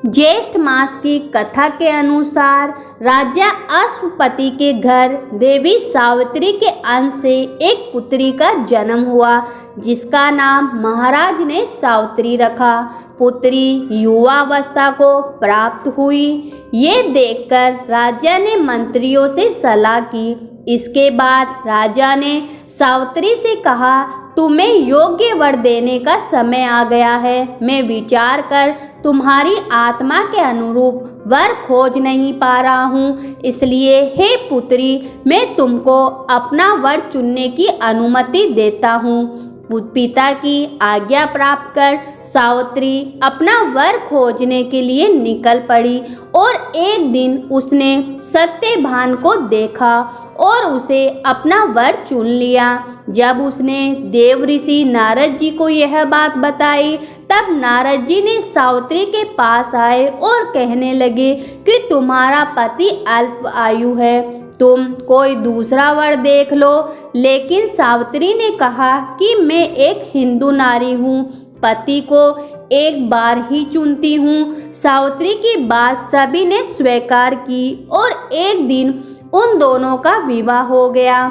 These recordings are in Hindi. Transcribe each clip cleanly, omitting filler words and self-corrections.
ज्येष्ठ मास की कथा के अनुसार राजा अश्वपति के घर देवी सावित्री के अंश से एक पुत्री का जन्म हुआ, जिसका नाम महाराज ने सावित्री रखा। पुत्री युवावस्था को प्राप्त हुई। ये देखकर राजा ने मंत्रियों से सलाह की। इसके बाद राजा ने सावित्री से कहा, तुम्हें योग्य वर देने का समय आ गया है। मैं विचार कर तुम्हारी आत्मा के अनुरूप वर खोज नहीं पा रहा हूँ, इसलिए हे पुत्री, मैं तुमको अपना वर चुनने की अनुमति देता हूँ। पिता की आज्ञा प्राप्त कर सावित्री अपना वर खोजने के लिए निकल पड़ी और एक दिन उसने सत्यभान को देखा और उसे अपना वर चुन लिया। जब उसने देव ऋषि नारद जी को यह बात बताई, तब नारद जी ने सावित्री के पास आए और कहने लगे कि तुम्हारा पति अल्प आयु है, तुम कोई दूसरा वर देख लो। लेकिन सावित्री ने कहा कि मैं एक हिंदू नारी हूँ, पति को एक बार ही चुनती हूँ। सावित्री की बात सभी ने स्वीकार की और एक दिन उन दोनों का विवाह हो गया।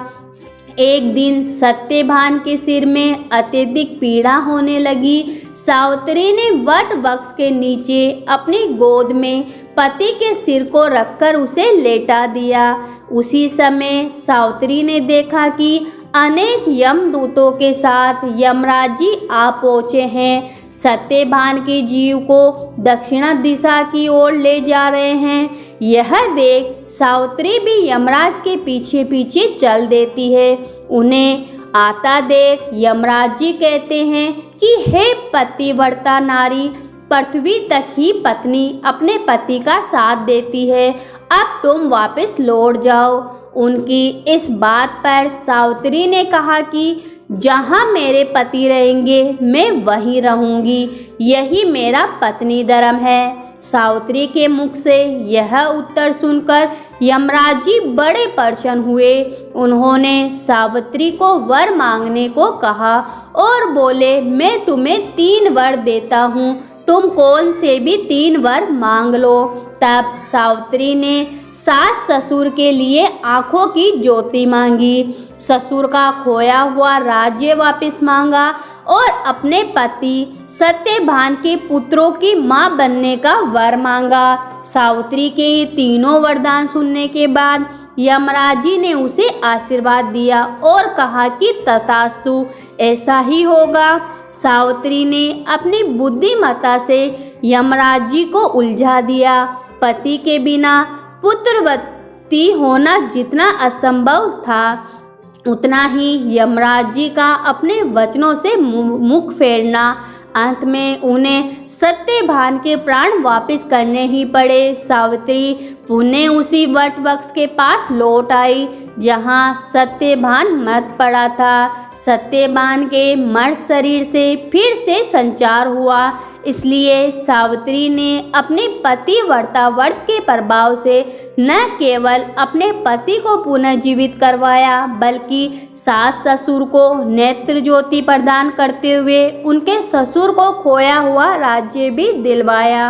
एक दिन सत्यभान के सिर में अत्यधिक पीड़ा होने लगी। सावित्री ने वट वृक्ष के नीचे अपनी गोद में पति के सिर को रखकर उसे लेटा दिया। उसी समय सावित्री ने देखा कि अनेक यमदूतों के साथ यमराज जी आ पहुँचे हैं, सत्यभान के जीव को दक्षिण दिशा की ओर ले जा रहे हैं। यह देख सावित्री भी यमराज के पीछे पीछे चल देती है। उन्हें आता देख यमराज जी कहते हैं कि हे पतिव्रता नारी, पृथ्वी तक ही पत्नी अपने पति का साथ देती है, अब तुम वापस लौट जाओ। उनकी इस बात पर सावित्री ने कहा कि जहाँ मेरे पति रहेंगे मैं वहीं रहूँगी, यही मेरा पत्नी धर्म है। सावित्री के मुख से यह उत्तर सुनकर यमराज जी बड़े प्रसन्न हुए। उन्होंने सावित्री को वर मांगने को कहा और बोले, मैं तुम्हें 3 वर देता हूँ, तुम कौन से भी 3 वर मांग लो। तब सावित्री ने सास ससुर के लिए आंखों की ज्योति मांगी, ससुर का खोया हुआ राज्य वापस मांगा और अपने पति सत्यभान के पुत्रों की मां बनने का वर मांगा। सावित्री के ये तीनों वरदान सुनने के बाद यमराज जी ने उसे आशीर्वाद दिया और कहा कि तथास्तु, ऐसा ही होगा। सावित्री ने अपनी बुद्धिमत्ता से यमराज जी को उलझा दिया। पति के बिना पुत्रवती होना जितना असंभव था, उतना ही यमराज जी का अपने वचनों से मुख फेरना। अंत में उन्हें सत्यभान के प्राण वापस करने ही पड़े। सावित्री पुनः उसी वट वृक्ष के पास लौट आई जहाँ सत्यभान मर पड़ा था। सत्यभान के मर शरीर से फिर से संचार हुआ, इसलिए सावित्री ने अपने पतिव्रता व्रत के प्रभाव से न केवल अपने पति को पुनर्जीवित करवाया, बल्कि सास ससुर को नेत्र ज्योति प्रदान करते हुए उनके ससुर को खोया हुआ राज्य भी दिलवाया।